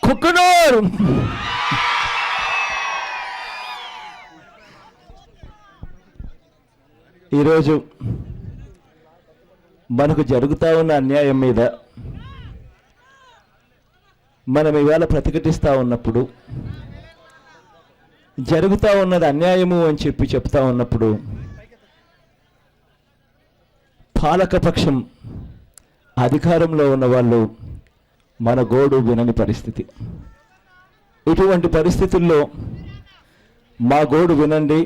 కుక్కునూరు. ఈరోజు మనకు జరుగుతూ ఉన్న అన్యాయం మీద మనం ఇవాళ ప్రతిఘటిస్తూ ఉన్నప్పుడు, జరుగుతూ ఉన్నది అన్యాయము అని చెప్తా ఉన్నప్పుడు పాలకపక్షం అధికారంలో ఉన్న వాళ్ళు మన గోడు వినని పరిస్థితి. ఇటువంటి పరిస్థితుల్లో మా గోడు వినండి,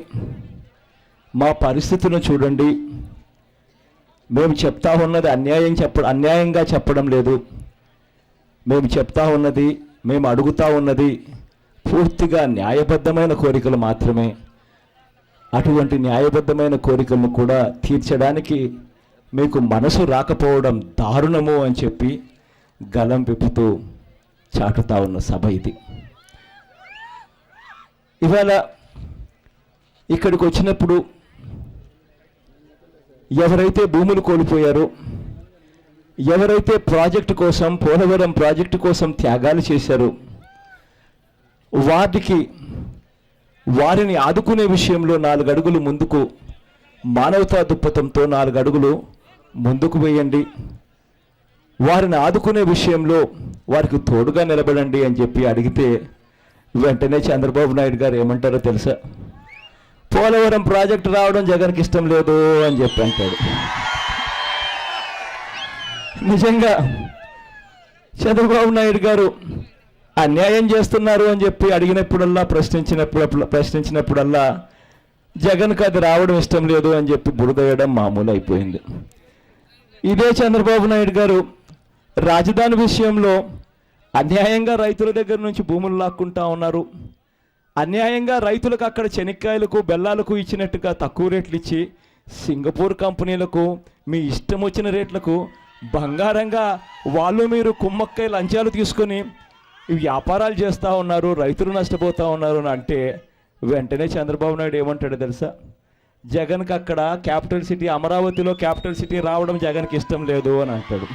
మా పరిస్థితులను చూడండి, మేము చెప్తా ఉన్నది అన్యాయంగా చెప్పడం లేదు, మేము చెప్తా ఉన్నది, మేము అడుగుతా ఉన్నది పూర్తిగా న్యాయబద్ధమైన కోరికలు మాత్రమే. అటువంటి న్యాయబద్ధమైన కోరికలను కూడా తీర్చడానికి మీకు మనసు రాకపోవడం దారుణము అని చెప్పి గలం విప్పుతూ చాటుతా ఉన్న సభ ఇది. ఇవాళ ఇక్కడికి వచ్చినప్పుడు ఎవరైతే భూములు కోల్పోయారో, ఎవరైతే ప్రాజెక్టు కోసం, పోలవరం ప్రాజెక్టు కోసం త్యాగాలు చేశారో వారిని ఆదుకునే విషయంలో 4 అడుగులు ముందుకు, మానవతా దృక్పథంతో 4 అడుగులు ముందుకు వేయండి, వారిని ఆదుకునే విషయంలో వారికి తోడుగా నిలబడండి అని చెప్పి అడిగితే వెంటనే చంద్రబాబు నాయుడు గారు ఏమంటారో తెలుసా? పోలవరం ప్రాజెక్టు రావడం జగన్కి ఇష్టం లేదు అని చెప్పి అంటాడు. నిజంగా చంద్రబాబు నాయుడు గారు అన్యాయం చేస్తున్నారు అని చెప్పి అడిగినప్పుడల్లా, ప్రశ్నించినప్పుడల్లా జగన్కి అది రావడం ఇష్టం లేదు అని చెప్పి బురదవేయడం మామూలు అయిపోయింది. ఇదే చంద్రబాబు నాయుడు గారు రాజధాని విషయంలో అన్యాయంగా రైతుల దగ్గర నుంచి భూములు లాక్కుంటా ఉన్నారు, అన్యాయంగా రైతులకు అక్కడ చెనిక్కాయలకు బెల్లాలకు ఇచ్చినట్టుగా తక్కువ రేట్లు ఇచ్చి సింగపూర్ కంపెనీలకు మీ ఇష్టం వచ్చిన రేట్లకు బంగారంగా వాళ్ళు మీరు కుమ్మక్కై లంచాలు తీసుకొని వ్యాపారాలు చేస్తూ ఉన్నారు, రైతులు నష్టపోతూ ఉన్నారు అని అంటే వెంటనే చంద్రబాబు నాయుడు ఏమంటాడు తెలుసా? జగన్కి అక్కడ క్యాపిటల్ సిటీ, అమరావతిలో క్యాపిటల్ సిటీ రావడం జగన్కి ఇష్టం లేదు అని అంటాడు.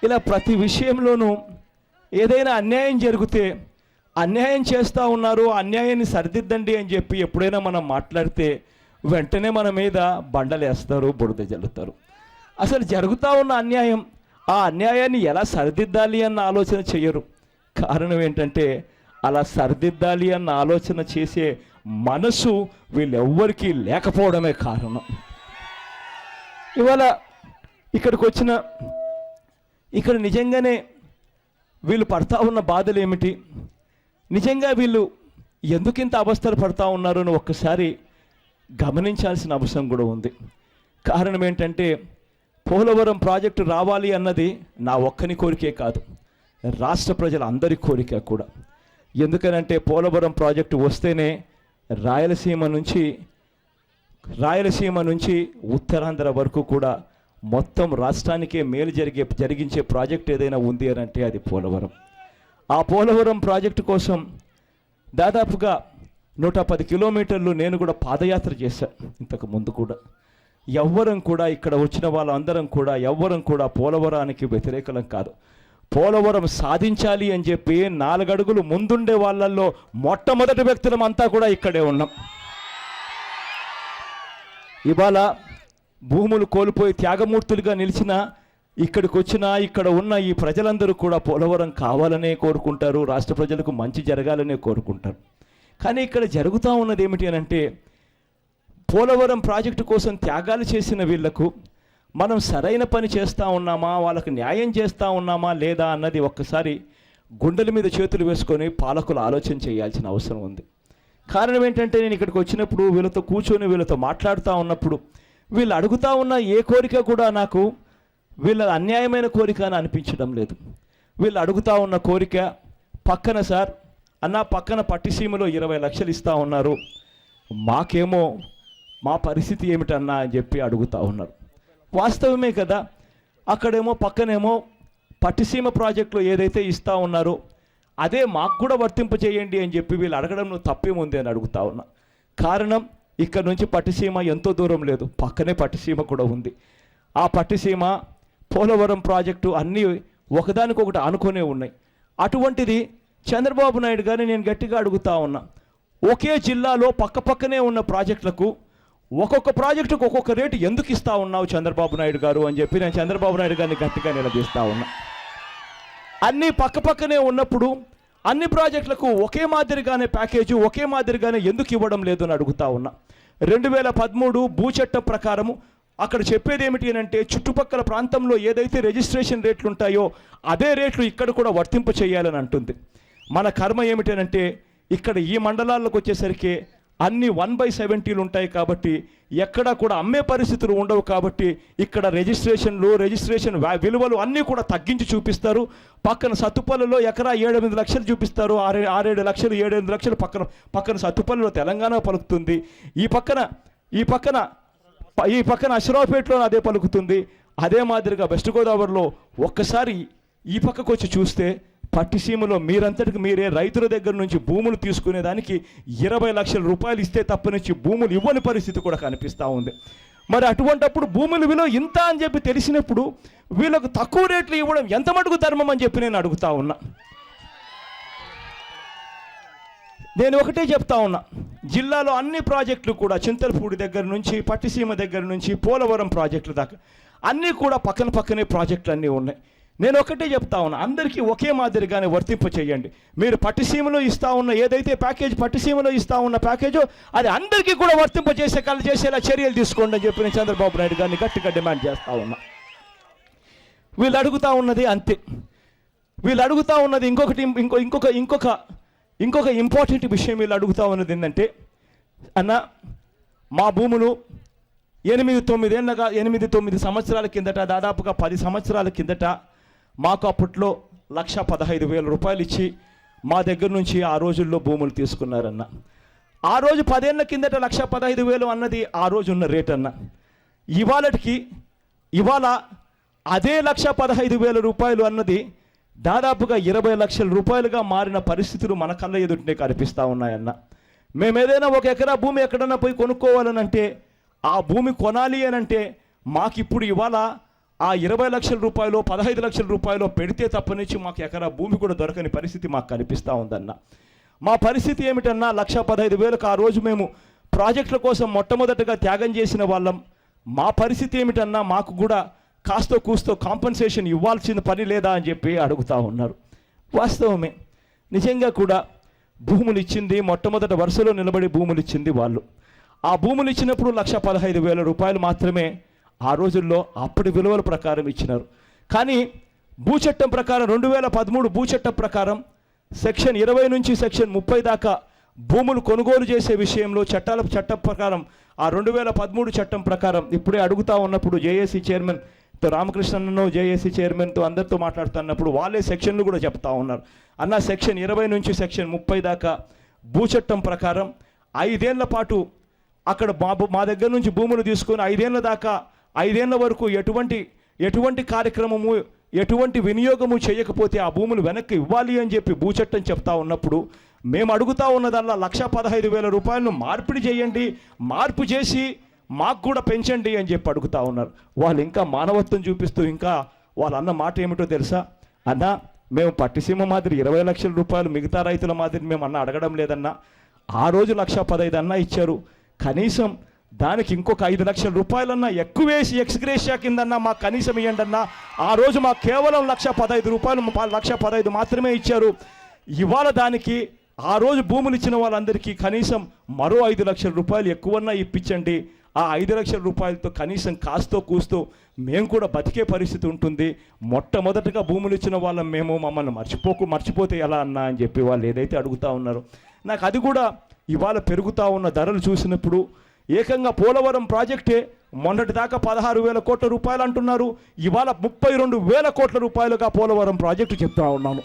ఇలా ప్రతి విషయంలోనూ ఏదైనా అన్యాయం జరిగితే అన్యాయం చేస్తూ ఉన్నారు, అన్యాయాన్ని సరిదిద్దండి అని చెప్పి ఎప్పుడైనా మనం మాట్లాడితే వెంటనే మన మీద బండలేస్తారు, బురద జల్లుతారు. అసలు జరుగుతూ ఉన్న అన్యాయం, ఆ అన్యాయాన్ని ఎలా సరిదిద్దాలి అన్న ఆలోచన చేయరు. కారణం ఏంటంటే అలా సరిదిద్దాలి అన్న ఆలోచన చేసే మనసు వీళ్ళెవ్వరికీ లేకపోవడమే కారణం. ఇవాళ ఇక్కడ నిజంగానే వీళ్ళు పడతా ఉన్న బాధలు ఏమిటి, నిజంగా వీళ్ళు ఎందుకింత అవస్థలు పడతా ఉన్నారు అని ఒక్కసారి గమనించాల్సిన అవసరం కూడా ఉంది. కారణం ఏంటంటే పోలవరం ప్రాజెక్టు రావాలి అన్నది నా ఒక్కని కోరికే కాదు, రాష్ట్ర ప్రజల అందరి కోరిక కూడా. ఎందుకనంటే పోలవరం ప్రాజెక్టు వస్తేనే రాయలసీమ నుంచి ఉత్తరాంధ్ర వరకు కూడా మొత్తం రాష్ట్రానికే మేలు జరిగించే ప్రాజెక్ట్ ఏదైనా ఉంది అని అంటే అది పోలవరం. ఆ పోలవరం ప్రాజెక్టు కోసం దాదాపుగా 110 కిలోమీటర్లు నేను కూడా పాదయాత్ర చేశాను ఇంతకు ముందు కూడా. ఎవ్వరం కూడా ఇక్కడ వచ్చిన వాళ్ళందరం కూడా ఎవ్వరం కూడా పోలవరానికి వ్యతిరేకలం కాదు. పోలవరం సాధించాలి అని చెప్పి 4 అడుగులు ముందుండే వాళ్ళల్లో మొట్టమొదటి వ్యక్తులం అంతా కూడా ఇక్కడే ఉన్నాం. ఇవాళ భూములు కోల్పోయి త్యాగమూర్తులుగా నిలిచిన ఇక్కడికి వచ్చిన ఇక్కడ ఉన్న ఈ ప్రజలందరూ కూడా పోలవరం కావాలనే కోరుకుంటారు, రాష్ట్ర ప్రజలకు మంచి జరగాలనే కోరుకుంటారు. కానీ ఇక్కడ జరుగుతూ ఉన్నది ఏమిటి అని అంటే పోలవరం ప్రాజెక్టు కోసం త్యాగాలు చేసిన వీళ్లకు మనం సరైన పని చేస్తూ ఉన్నామా, వాళ్ళకు న్యాయం చేస్తూ ఉన్నామా లేదా అన్నది ఒక్కసారి గుండెల మీద చేతులు వేసుకొని పాలకులు ఆలోచన చేయాల్సిన అవసరం ఉంది. కారణం ఏంటంటే నేను ఇక్కడికి వచ్చినప్పుడు వీళ్ళతో కూర్చొని వీళ్ళతో మాట్లాడుతూ ఉన్నప్పుడు వీళ్ళు అడుగుతూ ఉన్న ఏ కోరిక కూడా నాకు వీళ్ళ అన్యాయమైన కోరిక అని అనిపించడం లేదు. వీళ్ళు అడుగుతూ ఉన్న కోరిక పక్కన సార్ అన్న పక్కన పట్టిసీమలో 20 లక్షలు ఇస్తూ ఉన్నారు, మాకేమో మా పరిస్థితి ఏమిటన్నా అని చెప్పి అడుగుతూ ఉన్నారు. వాస్తవమే కదా, అక్కడేమో పక్కనేమో పట్టిసీమ ప్రాజెక్టులో ఏదైతే ఇస్తూ ఉన్నారో అదే మాకు కూడా వర్తింపజేయండి అని చెప్పి వీళ్ళు అడగడంలో తప్పేముంది అని అడుగుతా ఉన్నా. కారణం ఇక్కడ నుంచి పట్టిసీమ ఎంతో దూరం లేదు, పక్కనే పట్టిసీమ కూడా ఉంది. ఆ పట్టిసీమ పోలవరం ప్రాజెక్టు అన్నీ ఒకదానికొకటి ఆనుకొనే ఉన్నాయి. అటువంటిది చంద్రబాబు నాయుడు గారిని నేను గట్టిగా అడుగుతా ఉన్నా, ఒకే జిల్లాలో పక్కపక్కనే ఉన్న ప్రాజెక్టులకు ఒక్కొక్క ప్రాజెక్టుకు ఒక్కొక్క రేటు ఎందుకు ఇస్తా ఉన్నావు చంద్రబాబు నాయుడు గారు అని చెప్పి నేను చంద్రబాబు నాయుడు గారిని గట్టిగా నిలదీస్తా ఉన్నా. అన్నీ పక్కపక్కనే ఉన్నప్పుడు అన్ని ప్రాజెక్టులకు ఒకే మాదిరిగానే ప్యాకేజీ ఒకే మాదిరిగానే ఎందుకు ఇవ్వడం లేదు అని అడుగుతా ఉన్నా. 2013 భూచట్టం ప్రకారము అక్కడ చెప్పేది ఏమిటి అంటే చుట్టుపక్కల ప్రాంతంలో ఏదైతే రిజిస్ట్రేషన్ రేట్లు ఉంటాయో అదే రేట్లు ఇక్కడ కూడా వర్తింప చేయాలని అంటుంది. మన కర్మ ఏమిటనంటే ఇక్కడ ఈ మండలాలకు వచ్చేసరికి అన్ని 1/70 ఉంటాయి కాబట్టి ఎక్కడా కూడా అమ్మే పరిస్థితులు ఉండవు. కాబట్టి ఇక్కడ రిజిస్ట్రేషన్ విలువలు అన్నీ కూడా తగ్గించి చూపిస్తారు. పక్కన సత్తుపల్లిలో ఎకరా 7-8 లక్షలు చూపిస్తారు, 6-7 లక్షలు 7-8 లక్షలు పక్కన సత్తుపల్లిలో తెలంగాణ పలుకుతుంది. ఈ పక్కన అశ్రావుపేటలో అదే పలుకుతుంది. అదే మాదిరిగా వెస్ట్ గోదావరిలో ఒక్కసారి ఈ పక్కకు వచ్చి చూస్తే పట్టిసీమలో మీరంతటికి మీరే రైతుల దగ్గర నుంచి భూములు తీసుకునేదానికి 20 లక్షల రూపాయలు ఇస్తే తప్పనిచ్చి భూములు ఇవ్వని పరిస్థితి కూడా కనిపిస్తూ ఉంది. మరి అటువంటప్పుడు భూముల విలువ ఇంత అని చెప్పి తెలిసినప్పుడు వీళ్ళకు తక్కువ రేట్లు ఇవ్వడం ఎంత మటుకు ధర్మం అని చెప్పి నేను అడుగుతా ఉన్నా. నేను ఒకటే చెప్తా ఉన్నా, జిల్లాలో అన్ని ప్రాజెక్టులు కూడా చింతలపూడి దగ్గర నుంచి పట్టిసీమ దగ్గర నుంచి పోలవరం ప్రాజెక్టుల దాకా అన్నీ కూడా పక్కనే ప్రాజెక్టులు అన్నీ ఉన్నాయి. నేను ఒకటే చెప్తా ఉన్నా, అందరికీ ఒకే మాదిరిగానే వర్తింప చేయండి. మీరు పట్టిసీమలో ఇస్తా ఉన్న ఏదైతే పట్టిసీమలో ఇస్తా ఉన్న ప్యాకేజో అది అందరికీ కూడా వర్తింప చేసేలా చర్యలు తీసుకోండి అని చెప్పి నేను చంద్రబాబు నాయుడు గారిని గట్టిగా డిమాండ్ చేస్తా ఉన్నా. వీళ్ళు అడుగుతా ఉన్నది అంతే. వీళ్ళు అడుగుతా ఉన్నది ఇంకొక ఇంపార్టెంట్ విషయం. వీళ్ళు అడుగుతా ఉన్నది ఏంటంటే, అన్న మా భూములు 8-9 సంవత్సరాల కిందట, దాదాపుగా 10 సంవత్సరాల కిందట మాకు అప్పట్లో 1,15,000 రూపాయలు ఇచ్చి మా దగ్గర నుంచి ఆ రోజుల్లో భూములు తీసుకున్నారన్న. ఆ రోజు 10 ఏళ్ల కిందట 1,15,000 అన్నది ఆ రోజు ఉన్న రేట్ అన్న. ఇవాళ అదే 1,15,000 రూపాయలు అన్నది దాదాపుగా 20 లక్షల రూపాయలుగా మారిన పరిస్థితులు మన కళ్ళ ఎదుటినే కనిపిస్తూ ఉన్నాయన్న. మేము ఏదైనా 1 ఎకరా భూమి ఎక్కడన్నా పోయి కొనుక్కోవాలనంటే, ఆ భూమి కొనాలి అని అంటే మాకు ఇప్పుడు ఇవాళ ఆ 20 లక్షల రూపాయలు 15 లక్షల రూపాయలు పెడితే తప్పనిచ్చి మాకు ఎకరా భూమి కూడా దొరకని పరిస్థితి మాకు కనిపిస్తూ ఉందన్న. మా పరిస్థితి ఏమిటన్నా, 1,15,000కు ఆ రోజు మేము ప్రాజెక్టుల కోసం మొట్టమొదటగా త్యాగం చేసిన వాళ్ళం. మా పరిస్థితి ఏమిటన్నా, మాకు కూడా కాస్తో కూస్తో కాంపన్సేషన్ ఇవ్వాల్సిన పని లేదా అని చెప్పి అడుగుతూ ఉన్నారు. వాస్తవమే, నిజంగా కూడా భూములు ఇచ్చింది మొట్టమొదట వరుసలో నిలబడి భూములు ఇచ్చింది వాళ్ళు. ఆ భూములు ఇచ్చినప్పుడు 1,15,000 రూపాయలు మాత్రమే ఆ రోజుల్లో అప్పటి విలువల ప్రకారం ఇచ్చినారు. కానీ భూచట్టం ప్రకారం 2013 భూచట్టం ప్రకారం సెక్షన్ 20 నుంచి సెక్షన్ 30 దాకా భూములు కొనుగోలు చేసే విషయంలో చట్టం ప్రకారం ఆ 2013 చట్టం ప్రకారం ఇప్పుడే అడుగుతా ఉన్నప్పుడు జేఏసీ చైర్మన్తో రామకృష్ణన్ను జేఏసీ చైర్మన్తో అందరితో మాట్లాడుతున్నప్పుడు వాళ్ళే సెక్షన్లు కూడా చెప్తా ఉన్నారు. అన్న సెక్షన్ 20 నుంచి సెక్షన్ 30 దాకా భూచట్టం ప్రకారం 5 ఏళ్ల పాటు అక్కడ మా దగ్గర నుంచి భూములు తీసుకొని 5 ఏళ్ల దాకా 5 ఏళ్ల వరకు ఎటువంటి కార్యక్రమము ఎటువంటి వినియోగము చేయకపోతే ఆ భూములు వెనక్కి ఇవ్వాలి అని చెప్పి భూచట్టం చెప్తా ఉన్నప్పుడు మేము అడుగుతా ఉన్నదల్లా 1,15,000 రూపాయలను మార్పిడి చేయండి, మార్పు చేసి మాకు కూడా పెంచండి అని చెప్పి అడుగుతా ఉన్నారు. వాళ్ళు ఇంకా మానవత్వం చూపిస్తూ ఇంకా వాళ్ళ అన్న మాట ఏమిటో తెలుసా, అన్న మేము పట్టిసీమ మాదిరి 20 లక్షల రూపాయలు మిగతా రైతుల మాదిరి మేము అన్న అడగడం లేదన్నా. ఆ రోజు 1,15,000 అన్నా ఇచ్చారు, కనీసం దానికి ఇంకొక 5 లక్షల రూపాయలన్నా ఎక్కువేసి ఎక్స్గ్రేషియా కిందన్నా మాకు కనీసం ఇవ్వండి అన్నా. ఆ రోజు మాకు కేవలం 1,15,000 రూపాయలు 1,15,000 మాత్రమే ఇచ్చారు. ఇవాళ దానికి ఆ రోజు భూములు ఇచ్చిన వాళ్ళందరికీ కనీసం మరో 5 లక్షల రూపాయలు ఎక్కువన్నా ఇప్పించండి. ఆ 5 లక్షల రూపాయలతో కనీసం కాస్తో కూస్తో మేము కూడా బతికే పరిస్థితి ఉంటుంది. మొట్టమొదటిగా భూములు ఇచ్చిన వాళ్ళం మేము, మమ్మల్ని మర్చిపోతే ఎలా అన్నా అని చెప్పి వాళ్ళు ఏదైతే అడుగుతా ఉన్నారో, నాకు అది కూడా ఇవాళ పెరుగుతూ ఉన్న ధరలు చూసినప్పుడు ఏకంగా పోలవరం ప్రాజెక్టే మొన్నటి దాకా 16,000 కోట్ల రూపాయలు అంటున్నారు, ఇవాళ 32,000 కోట్ల రూపాయలుగా పోలవరం ప్రాజెక్టు చెప్తా ఉన్నాము.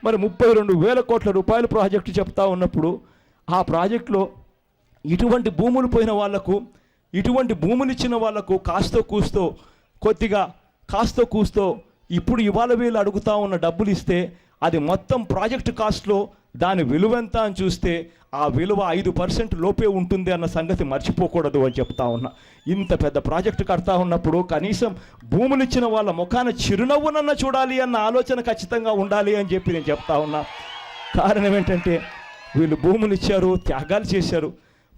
మరి 32,000 కోట్ల రూపాయల ప్రాజెక్టు చెప్తా ఉన్నప్పుడు ఆ ప్రాజెక్టులో ఇటువంటి భూములు పోయిన వాళ్లకు, ఇటువంటి భూములు ఇచ్చిన వాళ్లకు కాస్తో కూస్తో ఇప్పుడు ఇవాళ వీళ్ళు అడుగుతా ఉన్న డబ్బులు ఇస్తే అది మొత్తం ప్రాజెక్టు కాస్ట్లో దాని విలువ ఎంత అని చూస్తే ఆ విలువ 5% లోపే ఉంటుంది అన్న సంగతి మర్చిపోకూడదు అని చెప్తా ఉన్నా. ఇంత పెద్ద ప్రాజెక్టు కడతా ఉన్నప్పుడు కనీసం భూములు ఇచ్చిన వాళ్ళ ముఖాన చిరునవ్వునన్న చూడాలి అన్న ఆలోచన ఖచ్చితంగా ఉండాలి అని చెప్పి నేను చెప్తా ఉన్నా. కారణం ఏంటంటే వీళ్ళు భూములు ఇచ్చారు, త్యాగాలు చేశారు.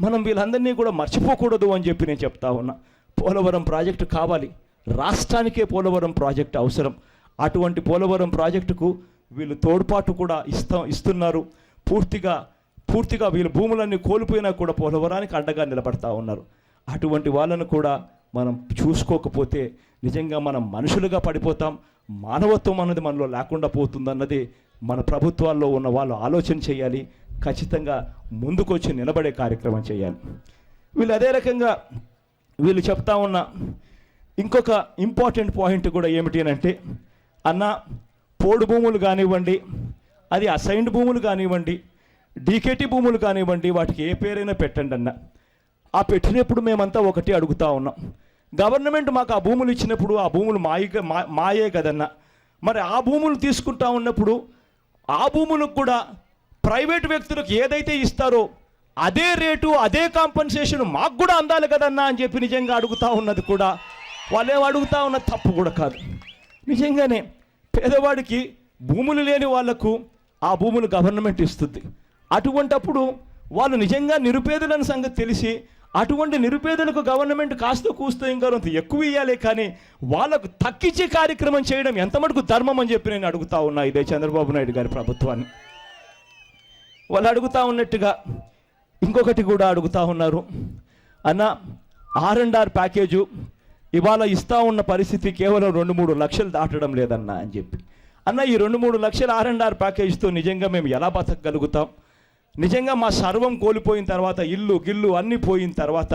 మనం వీళ్ళందరినీ కూడా మర్చిపోకూడదు అని చెప్పి నేను చెప్తా ఉన్నా. పోలవరం ప్రాజెక్టు కావాలి, రాష్ట్రానికే పోలవరం ప్రాజెక్టు అవసరం. అటువంటి పోలవరం ప్రాజెక్టుకు వీళ్ళు తోడ్పాటు కూడా ఇస్తున్నారు. పూర్తిగా వీళ్ళ భూములన్నీ కోల్పోయినా కూడా పోలవరానికి అండగా నిలబడతా ఉన్నారు. అటువంటి వాళ్ళను కూడా మనం చూసుకోకపోతే నిజంగా మనం మనుషులుగా పడిపోతాం. మానవత్వం అన్నది మనలో లేకుండా పోతుందన్నది మన ప్రభుత్వాల్లో ఉన్న వాళ్ళు ఆలోచన చేయాలి. ఖచ్చితంగా ముందుకొచ్చి నిలబడే కార్యక్రమం చేయాలి. వీళ్ళు అదే రకంగా వీళ్ళు చెప్తా ఉన్న ఇంకొక ఇంపార్టెంట్ పాయింట్ కూడా ఏమిటి అని అంటే, అన్న పోడు భూములు కానివ్వండి, అది అసైన్డ్ భూములు కానివ్వండి, డీకేటీ భూములు కానివ్వండి, వాటికి ఏ పేరైనా పెట్టండి అన్న. ఆ పెట్టినప్పుడు మేమంతా ఒకటి అడుగుతూ ఉన్నాం, గవర్నమెంట్ మాకు ఆ భూములు ఇచ్చినప్పుడు ఆ భూములు మాయే కదన్నా. మరి ఆ భూములు తీసుకుంటా ఉన్నప్పుడు ఆ భూములకు కూడా ప్రైవేట్ వ్యక్తులకు ఏదైతే ఇస్తారో అదే రేటు, అదే కాంపన్సేషన్ మాకు కూడా అందాలి కదన్నా అని చెప్పి నిజంగా అడుగుతూ ఉన్నది కూడా వాళ్ళేం అడుగుతా ఉన్నది తప్పు కూడా కాదు. నిజంగానే పేదవాడికి భూములు లేని వాళ్లకు ఆ భూములు గవర్నమెంట్ ఇస్తుంది. అటువంటప్పుడు వాళ్ళు నిజంగా నిరుపేదలని సంగతి తెలిసి అటువంటి నిరుపేదలకు గవర్నమెంట్ కాస్త కూస్తో ఇంకా ఎక్కువ ఇవ్వాలి, కానీ వాళ్ళకు తక్కిచ్చే కార్యక్రమం చేయడం ఎంత మటుకు ధర్మం అని చెప్పి నేను అడుగుతా ఉన్నా ఇదే చంద్రబాబు నాయుడు గారి ప్రభుత్వాన్ని. వాళ్ళు అడుగుతా ఉన్నట్టుగా ఇంకొకటి కూడా అడుగుతా ఉన్నారు, అన్న R&R ప్యాకేజు ఇవాళ ఇస్తూ ఉన్న పరిస్థితి కేవలం 2-3 లక్షలు దాటడం లేదన్నా అని చెప్పి. అన్న ఈ 2-3 లక్షల R&R ప్యాకేజ్తో నిజంగా మేము ఎలా బతకగలుగుతాం? నిజంగా మా సర్వం కోల్పోయిన తర్వాత, ఇల్లు గిల్లు అన్నీ పోయిన తర్వాత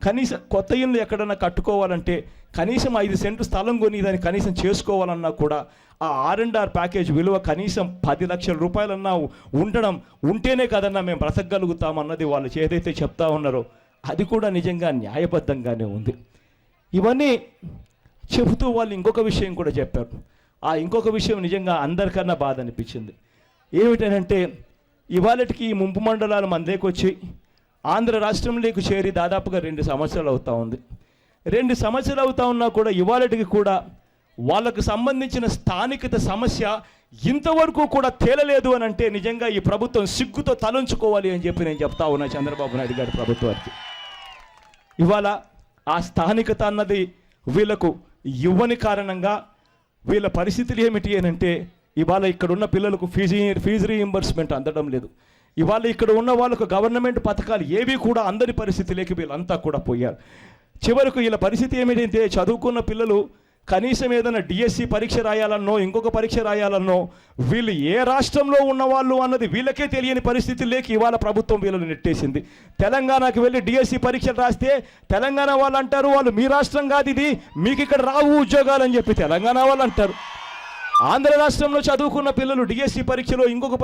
కనీసం కొత్త ఇల్లు ఎక్కడన్నా కట్టుకోవాలంటే కనీసం 5 సెంట్లు స్థలం కొని దాన్ని కనీసం చేసుకోవాలన్నా కూడా ఆ R&R ప్యాకేజ్ విలువ కనీసం 10 లక్షల రూపాయలన్నా ఉంటేనే కదన్నా మేము బ్రతకగలుగుతాం అన్నది వాళ్ళు ఏదైతే చెప్తా ఉన్నారో అది కూడా నిజంగా న్యాయబద్ధంగానే ఉంది. ఇవన్నీ చెబుతూ వాళ్ళు ఇంకొక విషయం కూడా చెప్పారు. ఆ ఇంకొక విషయం నిజంగా అందరికన్నా బాధ అనిపించింది. ఏమిటనంటే ఇవాళకి ఈ ముంపు మండలాలు మన దగ్గరికి వచ్చి ఆంధ్ర రాష్ట్రంలోకి చేరి దాదాపుగా 2 సంవత్సరాలు అవుతూ ఉంది. 2 సంవత్సరాలు అవుతా ఉన్నా కూడా ఇవాళకి కూడా వాళ్ళకు సంబంధించిన స్థానికత సమస్య ఇంతవరకు కూడా తేలలేదు అని అంటే నిజంగా ఈ ప్రభుత్వం సిగ్గుతో తలంచుకోవాలి అని చెప్పి నేను చెప్తా ఉన్నా చంద్రబాబు నాయుడు గారి ప్రభుత్వానికి. ఇవాళ ఆ స్థానికత అన్నది వీళ్ళకు ఇవ్వని కారణంగా వీళ్ళ పరిస్థితులు ఏమిటి అని అంటే ఇవాళ ఇక్కడ ఉన్న పిల్లలకు ఫీజు రీయింబర్స్మెంట్ అందడం లేదు. ఇవాళ ఇక్కడ ఉన్న వాళ్ళకు గవర్నమెంట్ పథకాలు ఏవి కూడా అందరి పరిస్థితిలోకి వీళ్ళంతా కూడా పోయారు. చివరకు వీళ్ళ పరిస్థితి ఏమిటంటే చదువుకున్న పిల్లలు కనీసం ఏదైనా డిఎస్సి పరీక్ష రాయాలన్నో ఇంకొక పరీక్ష రాయాలన్నో వీళ్ళు ఏ రాష్ట్రంలో ఉన్నవాళ్ళు అన్నది వీళ్ళకే తెలియని పరిస్థితుల్లోకి ఇవాళ ప్రభుత్వం వీళ్ళని నెట్టేసింది. తెలంగాణకు వెళ్ళి డిఎస్సి పరీక్షలు రాస్తే తెలంగాణ వాళ్ళు అంటారు వాళ్ళు మీ రాష్ట్రం కాదు ఇది, మీకు ఇక్కడ రావు ఉద్యోగాలు అని చెప్పి తెలంగాణ వాళ్ళు అంటారు. ఆంధ్ర రాష్ట్రంలో చదువుకున్న పిల్లలు డిఎస్సి పరీక్షలో ఇంకొక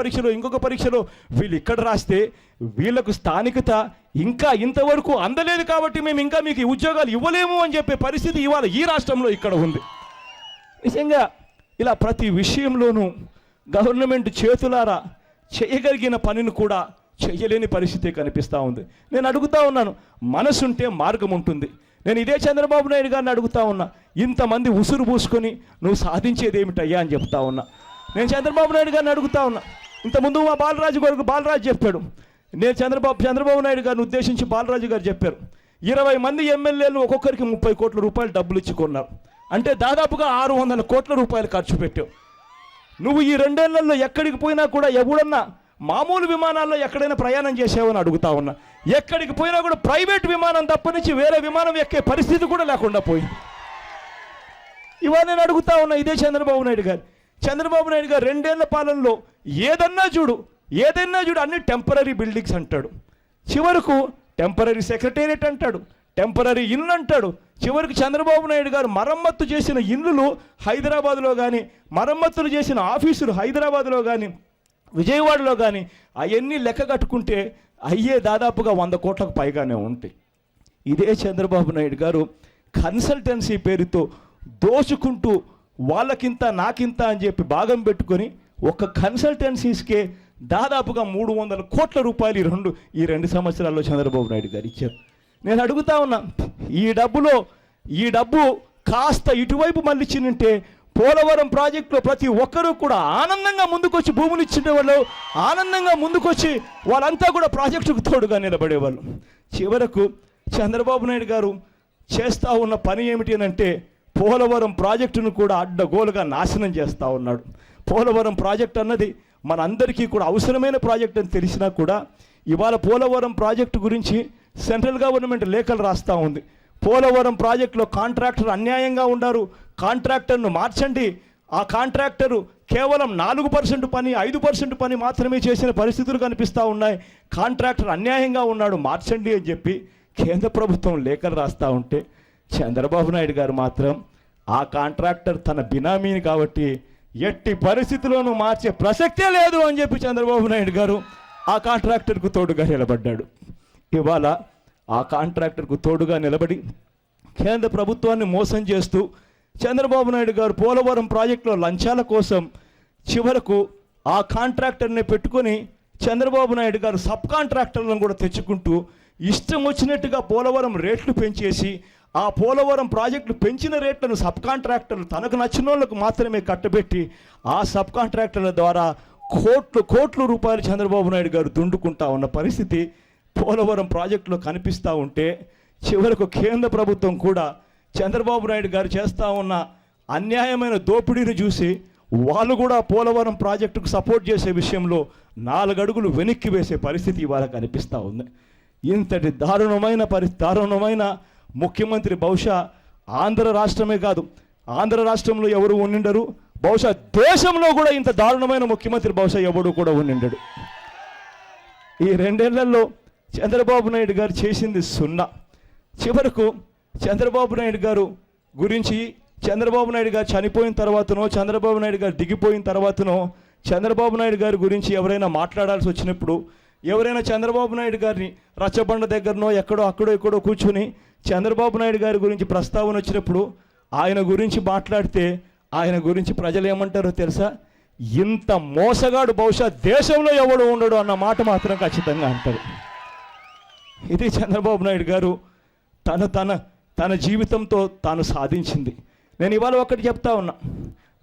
పరీక్షలో వీళ్ళు ఇక్కడ రాస్తే వీళ్ళకు స్థానికత ఇంకా ఇంతవరకు అందలేదు కాబట్టి మేము ఇంకా మీకు ఉద్యోగాలు ఇవ్వలేము అని చెప్పే పరిస్థితి ఇవాళ ఈ రాష్ట్రంలో ఇక్కడ ఉంది. నిజంగా ఇలా ప్రతి విషయంలోనూ గవర్నమెంట్ చేతులారా చేయగలిగిన పనిని కూడా చేయలేని పరిస్థితి కనిపిస్తూ ఉంది. నేను అడుగుతా ఉన్నాను, మనసుంటే మార్గం ఉంటుంది. నేను ఇదే చంద్రబాబు నాయుడు గారిని అడుగుతా ఉన్నా, ఇంతమంది ఉసురు పూసుకొని నువ్వు సాధించేది ఏమిటయ్యా అని చెప్తా ఉన్నా. నేను చంద్రబాబు నాయుడు గారిని అడుగుతా ఉన్నా, ఇంతకుముందు మా బాలరాజు చెప్పాడు, నేను చంద్రబాబు నాయుడు గారిని ఉద్దేశించి బాలరాజు గారు చెప్పారు, 20 మంది ఎమ్మెల్యేలు ఒక్కొక్కరికి 30 కోట్ల రూపాయలు డబ్బులు ఇచ్చుకున్నారు, అంటే దాదాపుగా 600 కోట్ల రూపాయలు ఖర్చు పెట్టావు. నువ్వు ఈ 2 ఏళ్లలో ఎక్కడికి పోయినా కూడా ఎవడన్నా మామూలు విమానాల్లో ఎక్కడైనా ప్రయాణం చేసావని అడుగుతా ఉన్నా. ఎక్కడికి పోయినా కూడా ప్రైవేట్ విమానం తప్పనించి వేరే విమానం ఎక్కే పరిస్థితి కూడా లేకుండా పోయింది. ఇవాళ నేను అడుగుతా ఉన్నా ఇదే చంద్రబాబు నాయుడు గారు 2 ఏళ్ల పాలనలో ఏదన్నా చూడు అన్ని టెంపరీ బిల్డింగ్స్ అంటాడు, చివరకు టెంపరీ సెక్రటేరియట్ అంటాడు, టెంపరీ ఇల్లు అంటాడు. చివరికి చంద్రబాబు నాయుడు గారు మరమ్మత్తు చేసిన ఇల్లులు హైదరాబాద్లో కానీ, మరమ్మతులు చేసిన ఆఫీసులు హైదరాబాద్లో కానీ, విజయవాడలో కానీ అవన్నీ లెక్క కట్టుకుంటే అయ్యే దాదాపుగా 100 కోట్లకు పైగానే ఉంటాయి. ఇదే చంద్రబాబు నాయుడు గారు కన్సల్టెన్సీ పేరుతో దోచుకుంటూ వాళ్ళకింత నాకింత అని చెప్పి భాగం పెట్టుకొని ఒక కన్సల్టెన్సీస్కే దాదాపుగా 300 కోట్ల రూపాయలు ఈ రెండు సంవత్సరాల్లో చంద్రబాబు నాయుడు గారు ఇచ్చారు. నేను అడుగుతా ఉన్నా, ఈ డబ్బు కాస్త ఇటువైపు మళ్ళించినంటే పోలవరం ప్రాజెక్టులో ప్రతి ఒక్కరూ కూడా ఆనందంగా ముందుకొచ్చి భూములు ఇచ్చిన వాళ్ళు, ఆనందంగా ముందుకొచ్చి వాళ్ళంతా కూడా ప్రాజెక్టుకు తోడుగా నిలబడేవాళ్ళు. చివరకు చంద్రబాబు నాయుడు గారు చేస్తూ ఉన్న పని ఏమిటి అంటే పోలవరం ప్రాజెక్టును కూడా అడ్డగోలుగా నాశనం చేస్తూ ఉన్నాడు. పోలవరం ప్రాజెక్ట్ అన్నది మనందరికీ కూడా అవసరమైన ప్రాజెక్ట్ అని తెలిసినా కూడా ఇవాళ పోలవరం ప్రాజెక్టు గురించి సెంట్రల్ గవర్నమెంట్ లేఖలు రాస్తూ ఉంది. పోలవరం ప్రాజెక్టులో కాంట్రాక్టర్ అన్యాయంగా ఉన్నారు, కాంట్రాక్టర్ను మార్చండి, ఆ కాంట్రాక్టరు కేవలం 4% పని 5% పని మాత్రమే చేసిన పరిస్థితులు కనిపిస్తూ ఉన్నాయి, కాంట్రాక్టర్ అన్యాయంగా ఉన్నాడు, మార్చండి అని చెప్పి కేంద్ర ప్రభుత్వం లేఖలు రాస్తూ ఉంటే చంద్రబాబు నాయుడు గారు మాత్రం ఆ కాంట్రాక్టర్ తన బినామీని కాబట్టి ఎట్టి పరిస్థితుల్లోనూ మార్చే ప్రసక్తే లేదు అని చెప్పి చంద్రబాబు నాయుడు గారు ఆ కాంట్రాక్టర్కు తోడుగా నిలబడ్డాడు. ఇవాళ ఆ కాంట్రాక్టర్కు తోడుగా నిలబడి కేంద్ర ప్రభుత్వాన్ని మోసం చేస్తూ చంద్రబాబు నాయుడు గారు పోలవరం ప్రాజెక్టులో లంచాల కోసం చివరకు ఆ కాంట్రాక్టర్ని పెట్టుకొని చంద్రబాబు నాయుడు గారు సబ్ కాంట్రాక్టర్లను కూడా తెచ్చుకుంటూ ఇష్టం వచ్చినట్టుగా పోలవరం రేట్లు పెంచేసి ఆ పోలవరం ప్రాజెక్టులు పెంచిన రేట్లను సబ్ కాంట్రాక్టర్లు తనకు నచ్చిన వాళ్ళకు మాత్రమే కట్టబెట్టి ఆ సబ్ కాంట్రాక్టర్ల ద్వారా కోట్ల రూపాయలు చంద్రబాబు నాయుడు గారు దుండుకుంటా ఉన్న పరిస్థితి పోలవరం ప్రాజెక్టులో కనిపిస్తూ ఉంటే చివరకు కేంద్ర ప్రభుత్వం కూడా చంద్రబాబు నాయుడు గారు చేస్తూ ఉన్న అన్యాయమైన దోపిడీని చూసి వాళ్ళు కూడా పోలవరం ప్రాజెక్టుకు సపోర్ట్ చేసే విషయంలో 4 అడుగులు వెనక్కి వేసే పరిస్థితి ఇవాళ కనిపిస్తూ ఉంది. ఇంతటి దారుణమైన ముఖ్యమంత్రి బహుశా ఆంధ్ర రాష్ట్రమే కాదు, ఆంధ్ర రాష్ట్రంలో ఎవరు ఉండిండరు, బహుశా దేశంలో కూడా ఇంత దారుణమైన ముఖ్యమంత్రి బహుశా ఎవడు కూడా ఉండిండడు. ఈ 2 ఏళ్లలో చంద్రబాబు నాయుడు గారు చేసింది 0. చివరకు చంద్రబాబు నాయుడు గారు గురించి చంద్రబాబు నాయుడు గారు చనిపోయిన తర్వాతనో చంద్రబాబు నాయుడు గారు దిగిపోయిన తర్వాతనో చంద్రబాబు నాయుడు గారి గురించి ఎవరైనా మాట్లాడాల్సి వచ్చినప్పుడు ఎవరైనా చంద్రబాబు నాయుడు గారిని రచ్చబండ దగ్గరనో అక్కడో కూర్చుని చంద్రబాబు నాయుడు గారి గురించి ప్రస్తావన వచ్చినప్పుడు ఆయన గురించి మాట్లాడితే ఆయన గురించి ప్రజలు ఏమంటారో తెలుసా? ఇంత మోసగాడు బహుశా దేశంలో ఎవడు ఉండడు అన్న మాట మాత్రం ఖచ్చితంగా అంటారు. ఇది చంద్రబాబు నాయుడు గారు తన జీవితంతో తాను సాధించింది. నేను ఇవాళ ఒకటి చెప్తా ఉన్నా,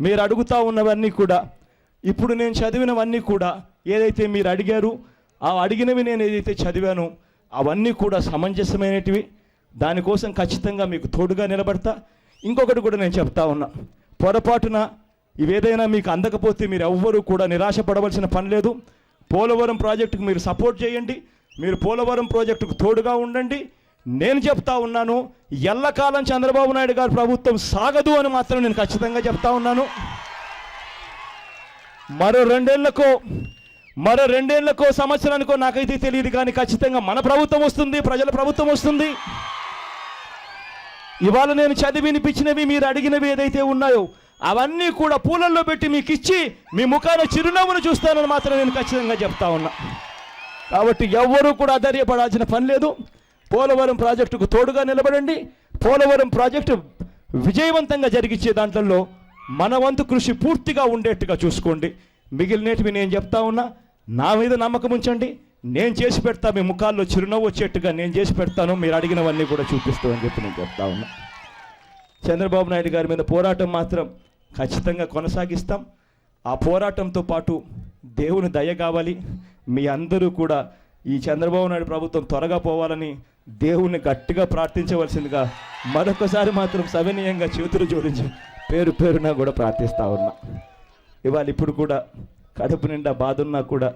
మీరు అడుగుతా ఉన్నవన్నీ కూడా ఇప్పుడు నేను చదివినవన్నీ కూడా ఏదైతే మీరు అడిగారు ఆ అడిగినవి నేను ఏదైతే చదివానో అవన్నీ కూడా సమంజసమైనటివి. దానికోసం ఖచ్చితంగా మీకు తోడుగా నిలబడతా. ఇంకొకటి కూడా నేను చెప్తా ఉన్నా, పొరపాటున ఇవేదైనా మీకు అందకపోతే మీరు ఎవ్వరూ కూడా నిరాశపడవలసిన పని లేదు. పోలవరం ప్రాజెక్టుకు మీరు సపోర్ట్ చేయండి, మీరు పోలవరం ప్రాజెక్టుకు తోడుగా ఉండండి. నేను చెప్తా ఉన్నాను, ఎల్లకాలం చంద్రబాబు నాయుడు గారి ప్రభుత్వం సాగదు అని మాత్రం నేను ఖచ్చితంగా చెప్తా ఉన్నాను. మరో రెండేళ్లకో సంవత్సరానికో నాకైతే తెలియదు, కానీ ఖచ్చితంగా మన ప్రభుత్వం వస్తుంది, ప్రజల ప్రభుత్వం వస్తుంది. ఇవాళ నేను చదివి వినిపించినవి మీరు అడిగినవి ఏదైతే ఉన్నాయో అవన్నీ కూడా పూలల్లో పెట్టి మీకు ఇచ్చి మీ ముఖాన చిరునవ్వును చూస్తానని మాత్రం నేను ఖచ్చితంగా చెప్తా ఉన్నా. కాబట్టి ఎవ్వరూ కూడా ఆధైర్యపడాల్సిన పని లేదు. పోలవరం ప్రాజెక్టుకు తోడుగా నిలబడండి. పోలవరం ప్రాజెక్టు విజయవంతంగా జరిగించే దాంట్లో మన వంతు కృషి పూర్తిగా ఉండేట్టుగా చూసుకోండి. మిగిలినటివి నేను చెప్తా ఉన్నా, నా మీద నమ్మకం ఉంచండి, నేను చేసి పెడతా. మీ ముఖాల్లో చిరునవ్వు వచ్చేట్టుగా నేను చేసి పెడతాను, మీరు అడిగినవన్నీ కూడా చూపిస్తూ అని చెప్పి నేను చెప్తా ఉన్నా. చంద్రబాబు నాయుడు గారి మీద పోరాటం మాత్రం ఖచ్చితంగా కొనసాగిస్తాం. ఆ పోరాటంతో పాటు దేవుని దయ కావాలి. మీ అందరూ కూడా ఈ చంద్రబాబు నాయుడు ప్రభుత్వం త్వరగా పోవాలని దేవుణ్ణి గట్టిగా ప్రార్థించవలసిందిగా మరొకసారి మాత్రం సవినీయంగా చేతులు జోడించి పేరున కూడా ప్రార్థిస్తూ ఉన్నా. ఇవాళ ఇప్పుడు కూడా కడుపు నిండా బాధ ఉన్నా కూడా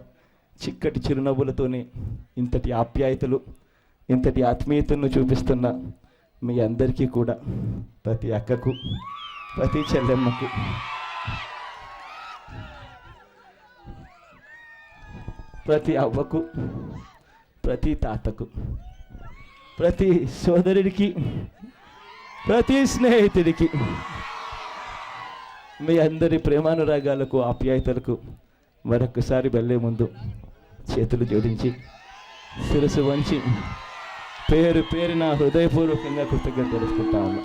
చిక్కటి చిరునవ్వులతోని ఇంతటి ఆప్యాయతలు, ఇంతటి ఆత్మీయతను చూపిస్తున్న మీ అందరికీ కూడా, ప్రతి అక్కకు, ప్రతి చెల్లెమ్మకు, ప్రతి అవ్వకు, ప్రతి తాతకు, ప్రతి సోదరుడికి, ప్రతి స్నేహితుడికి, మీ అందరి ప్రేమానురాగాలకు, ఆప్యాయతలకు మరొకసారి వెళ్ళే ముందు చేతులు జోడించి శిరస్సు వంచి పేరున హృదయపూర్వకంగా కృతజ్ఞతలు తెలుసుకుంటా ఉన్నా.